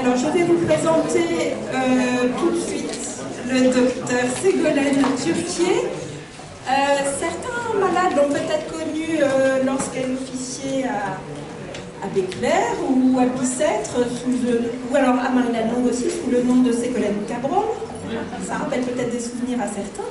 Alors, je vais vous présenter tout de suite le docteur Ségolène Türkiye. Certains malades l'ont peut-être connue lorsqu'elle officiait à Béclère ou à Bicêtre, ou alors à Marly-la-Longue aussi, sous le nom de Ségolène Cabral. Ça rappelle peut-être des souvenirs à certains.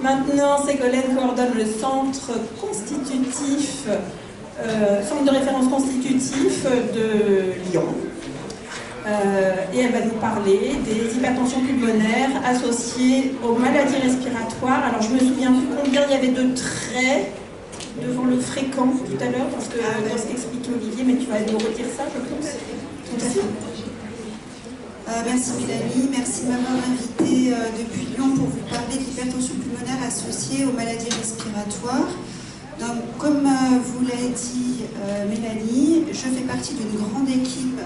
Maintenant, Ségolène coordonne le centre constitutif, centre de référence constitutif de Lyon. Et elle va nous parler des hypertensions pulmonaires associées aux maladies respiratoires. Alors je me souviens plus combien il y avait de traits devant le fréquent tout à l'heure, parce que dans ce qu'expliquait Olivier, mais tu vas nous redire ça, je pense. Merci. Merci Mélanie, merci de m'avoir invitée depuis Lyon pour vous parler de l'hypertension pulmonaire associée aux maladies respiratoires. Donc, comme vous l'a dit Mélanie, je fais partie d'une grande équipe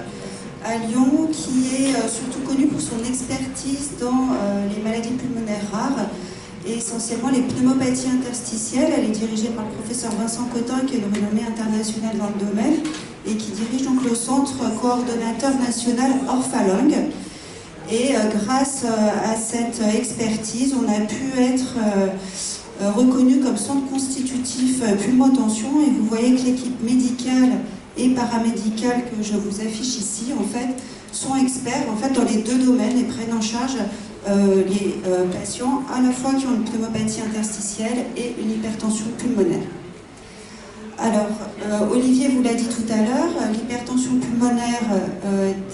à Lyon qui est surtout connue pour son expertise dans les maladies pulmonaires rares et essentiellement les pneumopathies interstitielles. Elle est dirigée par le professeur Vincent Cotin, qui est une renommée internationale dans le domaine et qui dirige donc le centre coordonnateur national Orphalangue. Et grâce à cette expertise, on a pu être reconnu comme centre constitutif pulmotension, et vous voyez que l'équipe médicale et paramédicale que je vous affiche ici, en fait, sont experts en fait, dans les deux domaines et prennent en charge les patients à la fois qui ont une pneumopathie interstitielle et une hypertension pulmonaire. Alors, Olivier vous l'a dit tout à l'heure, l'hypertension pulmonaire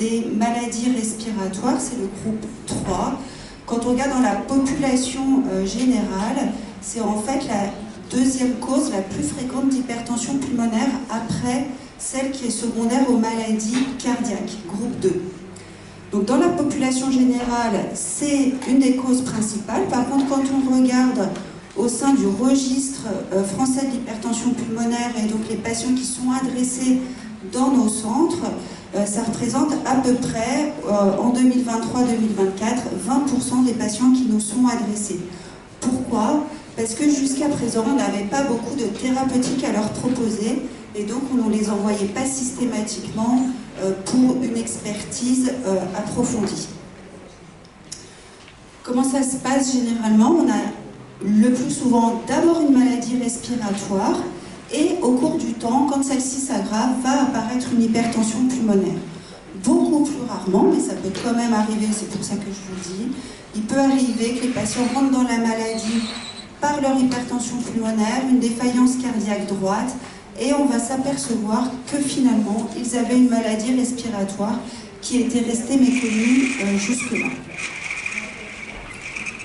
des maladies respiratoires, c'est le groupe 3. Quand on regarde dans la population générale, c'est en fait la deuxième cause la plus fréquente d'hypertension pulmonaire après celle qui est secondaire aux maladies cardiaques, groupe 2. Donc dans la population générale, c'est une des causes principales. Par contre, quand on regarde au sein du registre français de l'hypertension pulmonaire et donc les patients qui sont adressés dans nos centres, ça représente à peu près, en 2023-2024, 20% des patients qui nous sont adressés. Pourquoi ? Parce que jusqu'à présent, on n'avait pas beaucoup de thérapeutiques à leur proposer et donc on ne les envoyait pas systématiquement pour une expertise approfondie. Comment ça se passe généralement ? On a le plus souvent d'abord une maladie respiratoire et au cours du temps, quand celle-ci s'aggrave, va apparaître une hypertension pulmonaire. Beaucoup plus rarement, mais ça peut quand même arriver, c'est pour ça que je vous le dis, il peut arriver que les patients rentrent dans la maladie par leur hypertension pulmonaire, une défaillance cardiaque droite, et on va s'apercevoir que finalement, ils avaient une maladie respiratoire qui était restée méconnue jusque-là.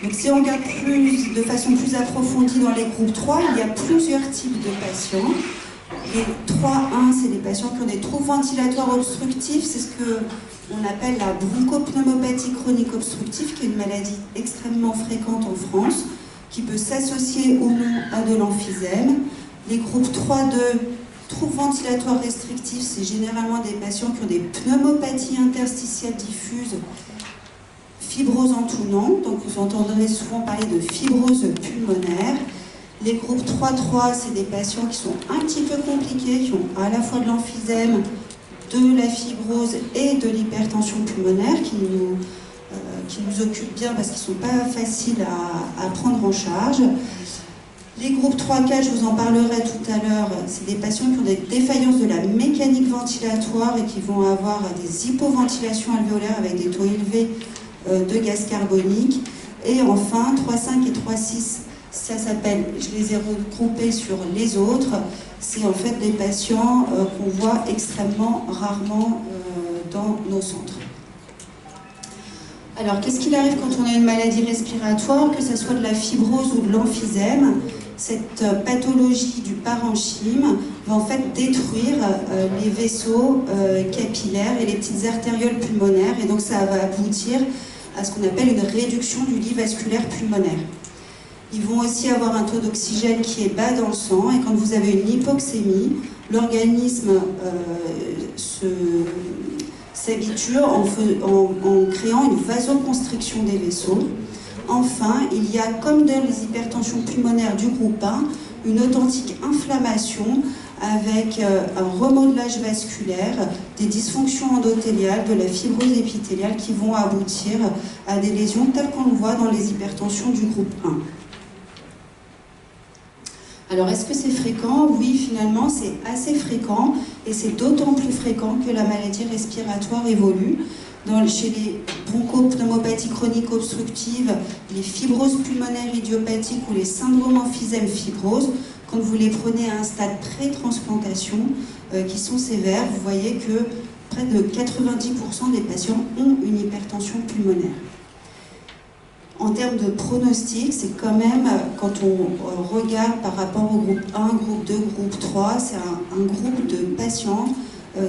Donc si on regarde de façon plus approfondie dans les groupes 3, il y a plusieurs types de patients. Les 3-1, c'est les patients qui ont des troubles ventilatoires obstructifs, c'est ce qu'on appelle la bronchopneumopathie chronique obstructive, qui est une maladie extrêmement fréquente en France, qui peut s'associer ou non à de l'emphysème. Les groupes 3-2, troubles ventilatoires restrictifs, c'est généralement des patients qui ont des pneumopathies interstitielles diffuses, fibrose entourante, donc vous entendrez souvent parler de fibrose pulmonaire. Les groupes 3-3, c'est des patients qui sont un petit peu compliqués, qui ont à la fois de l'emphysème, de la fibrose et de l'hypertension pulmonaire, qui nous occupent bien parce qu'ils ne sont pas faciles à prendre en charge. Les groupes 3-4, je vous en parlerai tout à l'heure, c'est des patients qui ont des défaillances de la mécanique ventilatoire et qui vont avoir des hypoventilations alvéolaires avec des taux élevés de gaz carbonique. Et enfin, 3-5 et 3-6, ça s'appelle, je les ai regroupés sur les autres, c'est en fait des patients qu'on voit extrêmement rarement dans nos centres. Alors, qu'est-ce qu'il arrive quand on a une maladie respiratoire, que ce soit de la fibrose ou de l'emphysème? Cette pathologie du parenchyme va en fait détruire les vaisseaux capillaires et les petites artérioles pulmonaires, et donc ça va aboutir à ce qu'on appelle une réduction du lit vasculaire pulmonaire. Ils vont aussi avoir un taux d'oxygène qui est bas dans le sang, et quand vous avez une hypoxémie, l'organisme s'habitue en créant une vasoconstriction des vaisseaux. Enfin, il y a, comme dans les hypertensions pulmonaires du groupe 1, une authentique inflammation avec un remodelage vasculaire, des dysfonctions endothéliales, de la fibrose épithéliale qui vont aboutir à des lésions telles qu'on le voit dans les hypertensions du groupe 1. Alors, est-ce que c'est fréquent? Oui, finalement, c'est assez fréquent, et c'est d'autant plus fréquent que la maladie respiratoire évolue. Chez les bronchopneumopathies chroniques obstructives, les fibroses pulmonaires idiopathiques ou les syndromes emphysème fibrose, quand vous les prenez à un stade pré-transplantation, qui sont sévères, vous voyez que près de 90% des patients ont une hypertension pulmonaire. En termes de pronostic, c'est quand même, quand on regarde par rapport au groupe 1, groupe 2, groupe 3, c'est un groupe de patients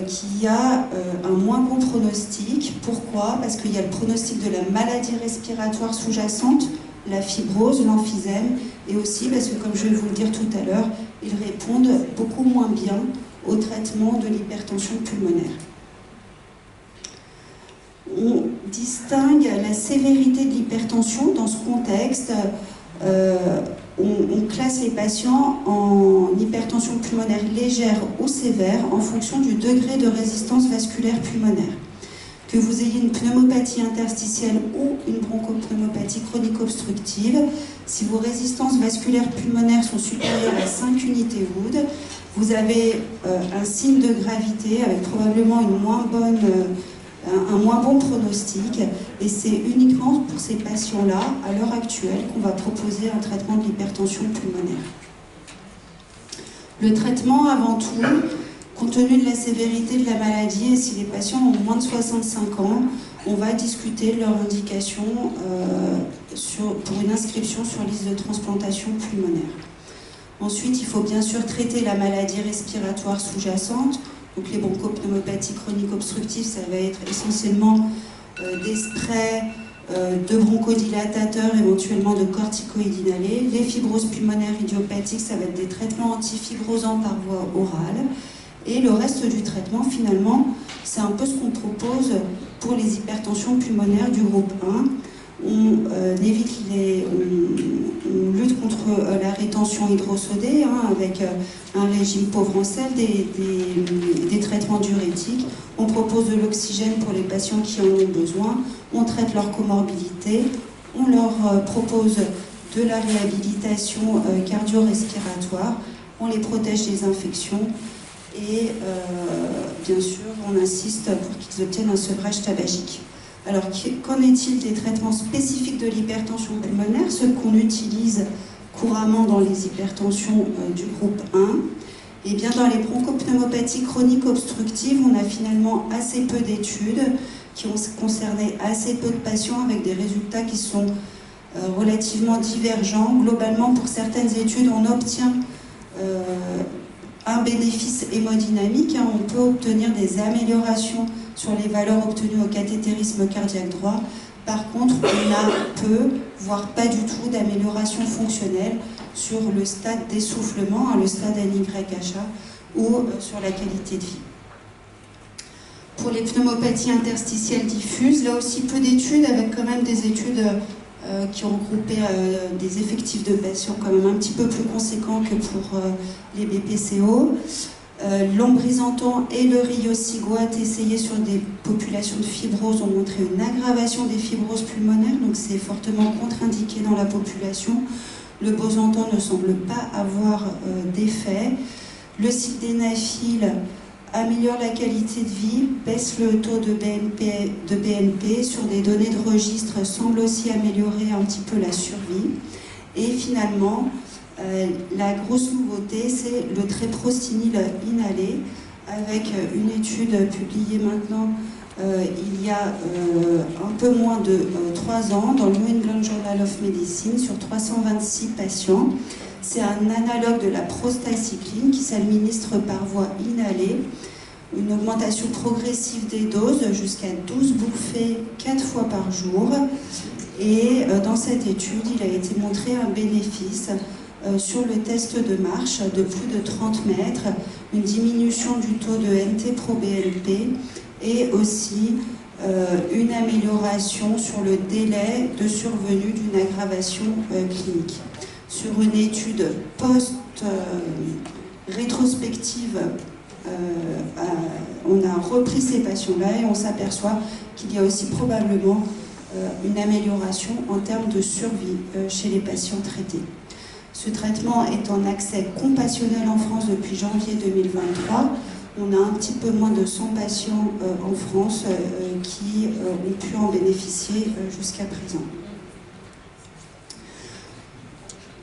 qui a un moins bon pronostic. Pourquoi? Parce qu'il y a le pronostic de la maladie respiratoire sous-jacente, la fibrose, l'emphysème, et aussi parce que, comme je vais vous le dire tout à l'heure, ils répondent beaucoup moins bien au traitement de l'hypertension pulmonaire. On distingue la sévérité de l'hypertension dans ce contexte. On classe les patients en hypertension pulmonaire légère ou sévère en fonction du degré de résistance vasculaire pulmonaire. Que vous ayez une pneumopathie interstitielle ou une bronchopneumopathie chronique obstructive, si vos résistances vasculaires pulmonaires sont supérieures à 5 unités Wood, vous avez un signe de gravité avec probablement un moins bon pronostic, et c'est uniquement pour ces patients-là, à l'heure actuelle, qu'on va proposer un traitement de l'hypertension pulmonaire. Le traitement, avant tout, compte tenu de la sévérité de la maladie, et si les patients ont moins de 65 ans, on va discuter de leur indication pour une inscription sur liste de transplantation pulmonaire. Ensuite, il faut bien sûr traiter la maladie respiratoire sous-jacente. Donc les bronchopneumopathies chroniques obstructives, ça va être essentiellement des sprays, de bronchodilatateurs, éventuellement de corticoïdes inhalés. Les fibroses pulmonaires idiopathiques, ça va être des traitements antifibrosants par voie orale. Et le reste du traitement, finalement, c'est un peu ce qu'on propose pour les hypertensions pulmonaires du groupe 1. On lutte contre la rétention hydrosodée avec un régime pauvre en sel, des traitements diurétiques. On propose de l'oxygène pour les patients qui en ont besoin. On traite leur comorbidité. On leur propose de la réhabilitation cardio-respiratoire. On les protège des infections. Et bien sûr, on insiste pour qu'ils obtiennent un sevrage tabagique. Alors, qu'en est-il des traitements spécifiques de l'hypertension pulmonaire, ceux qu'on utilise couramment dans les hypertensions du groupe 1? Eh bien, dans les bronchopneumopathies chroniques obstructives, on a finalement assez peu d'études qui ont concerné assez peu de patients avec des résultats qui sont relativement divergents. Globalement, pour certaines études, on obtient un bénéfice hémodynamique. On peut obtenir des améliorations sur les valeurs obtenues au cathétérisme cardiaque droit. Par contre, on a peu, voire pas du tout, d'amélioration fonctionnelle sur le stade d'essoufflement, le stade NYHA, ou sur la qualité de vie. Pour les pneumopathies interstitielles diffuses, là aussi peu d'études, avec quand même des études qui ont regroupé des effectifs de patients quand même un petit peu plus conséquents que pour les BPCO. L'ombrisantan et le riociguat essayés sur des populations de fibrose ont montré une aggravation des fibroses pulmonaires, donc c'est fortement contre-indiqué dans la population. Le bosantan ne semble pas avoir d'effet. Le sildenafil améliore la qualité de vie, baisse le taux de BNP sur des données de registre, semble aussi améliorer un petit peu la survie. Et finalement, la grosse nouveauté, c'est le treprostinil inhalé, avec une étude publiée maintenant il y a un peu moins de 3 ans dans le New England Journal of Medicine sur 326 patients. C'est un analogue de la prostacycline qui s'administre par voie inhalée. Une augmentation progressive des doses jusqu'à 12 bouffées 4 fois par jour. Et dans cette étude, il a été montré un bénéfice sur le test de marche de plus de 30 mètres, une diminution du taux de NT-proBNP et aussi une amélioration sur le délai de survenue d'une aggravation clinique. Sur une étude rétrospective, on a repris ces patients-là et on s'aperçoit qu'il y a aussi probablement une amélioration en termes de survie chez les patients traités. Ce traitement est en accès compassionnel en France depuis janvier 2023. On a un petit peu moins de 100 patients en France qui ont pu en bénéficier jusqu'à présent.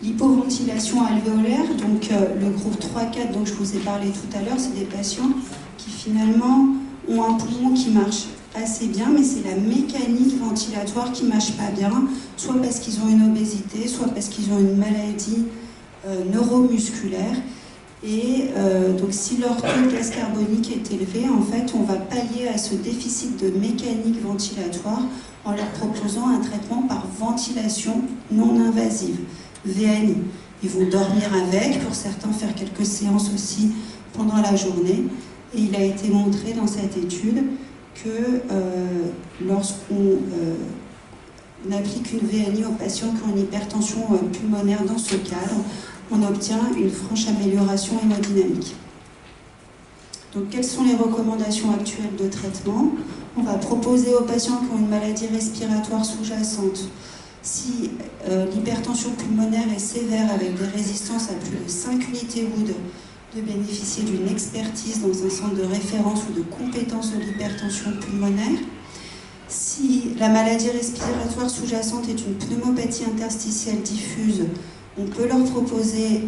L'hypoventilation alvéolaire, donc le groupe 3-4 dont je vous ai parlé tout à l'heure, c'est des patients qui finalement ont un poumon qui marche assez bien, mais c'est la mécanique ventilatoire qui ne marche pas bien, soit parce qu'ils ont une obésité, soit parce qu'ils ont une maladie neuromusculaire. Et donc si leur taux de gaz carbonique est élevé, en fait, on va pallier à ce déficit de mécanique ventilatoire en leur proposant un traitement par ventilation non invasive, VNI. Ils vont dormir avec, pour certains faire quelques séances aussi pendant la journée. Et il a été montré dans cette étude que lorsqu'on applique une VNI aux patients qui ont une hypertension pulmonaire dans ce cadre, on obtient une franche amélioration hémodynamique. Donc, quelles sont les recommandations actuelles de traitement? On va proposer aux patients qui ont une maladie respiratoire sous-jacente, si l'hypertension pulmonaire est sévère avec des résistances à plus de 5 unités Wood, de bénéficier d'une expertise dans un centre de référence ou de compétence de l'hypertension pulmonaire. Si la maladie respiratoire sous-jacente est une pneumopathie interstitielle diffuse, on peut leur proposer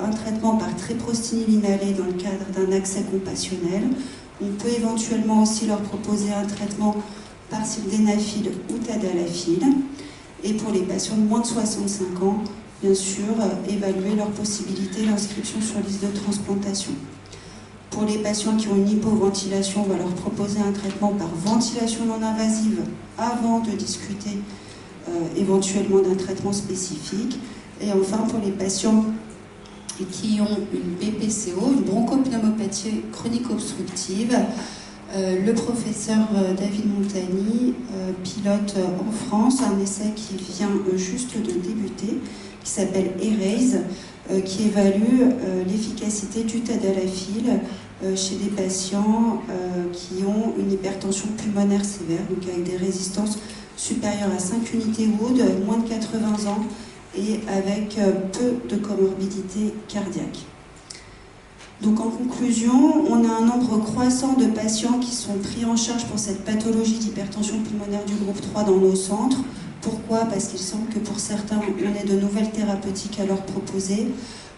un traitement par tréprostinil inhalé dans le cadre d'un accès compassionnel. On peut éventuellement aussi leur proposer un traitement par sildenafil ou tadalafil. Et pour les patients de moins de 65 ans, bien sûr, évaluer leur possibilité d'inscription sur liste de transplantation. Pour les patients qui ont une hypoventilation, on va leur proposer un traitement par ventilation non invasive avant de discuter éventuellement d'un traitement spécifique. Et enfin, pour les patients qui ont une BPCO, une bronchopneumopathie chronique obstructive, le professeur David Montagny pilote en France un essai qui vient juste de débuter, qui s'appelle ERASE, qui évalue l'efficacité du tadalafil chez des patients qui ont une hypertension pulmonaire sévère, donc avec des résistances supérieures à 5 unités Wood, moins de 80 ans et avec peu de comorbidité cardiaque. Donc en conclusion, on a un nombre croissant de patients qui sont pris en charge pour cette pathologie d'hypertension pulmonaire du groupe 3 dans nos centres. Pourquoi? Parce qu'il semble que pour certains, on ait de nouvelles thérapeutiques à leur proposer.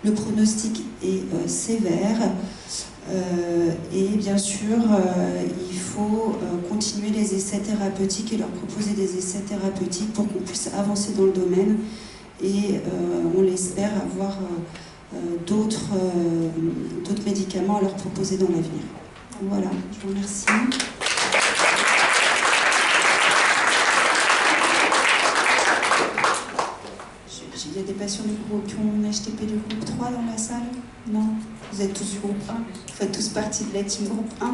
Le pronostic est sévère et bien sûr, il faut continuer les essais thérapeutiques et leur proposer des essais thérapeutiques pour qu'on puisse avancer dans le domaine et on l'espère avoir d'autres médicaments à leur proposer dans l'avenir. Voilà, je vous remercie. Il y a des patients du groupe qui ont une HTP du groupe 3 dans la salle? Non? Vous êtes tous du groupe 1? Vous faites tous partie de la team groupe 1? Hein?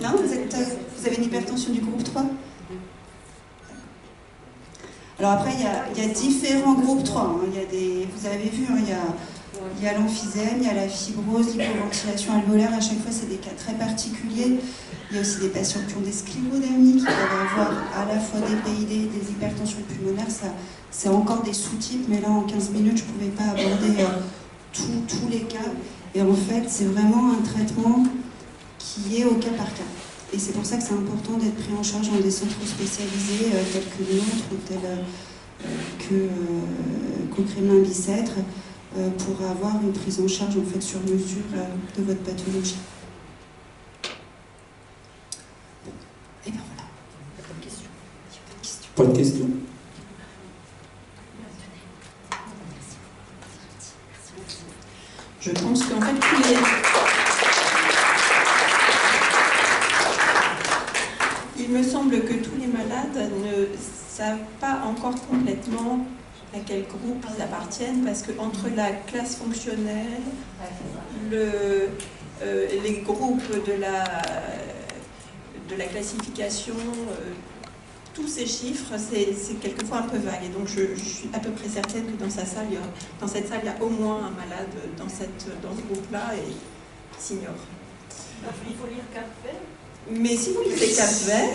Non? Vous avez une hypertension du groupe 3? Alors après, il y a différents groupes 3. Hein. Vous avez vu, hein, il y a l'emphysème, il y a la fibrose, l'hypoventilation alvéolaire. À chaque fois, c'est des cas très particuliers. Il y a aussi des patients qui ont des sclérodermies, qui peuvent avoir à la fois des PID, des hypertensions pulmonaires. C'est encore des sous-types, mais là, en 15 minutes, je ne pouvais pas aborder tous les cas. Et en fait, c'est vraiment un traitement qui est au cas par cas. Et c'est pour ça que c'est important d'être pris en charge dans des centres spécialisés tels que le nôtre ou tels qu'au Kremlin-Bicêtre pour avoir une prise en charge en fait, sur mesure de votre pathologie. Et bien voilà. Pas de questions. Pas de questions. Je pense qu'en fait, il me semble que tous les malades ne savent pas encore complètement à quel groupe ils appartiennent, parce qu'entre la classe fonctionnelle, les groupes de la classification, tous ces chiffres, c'est quelquefois un peu vague. Et donc je suis à peu près certaine que dans cette salle, il y a au moins un malade dans ce groupe-là et qui s'ignore. Il faut lire Cap Vert. Mais si vous lisez Cap Vert,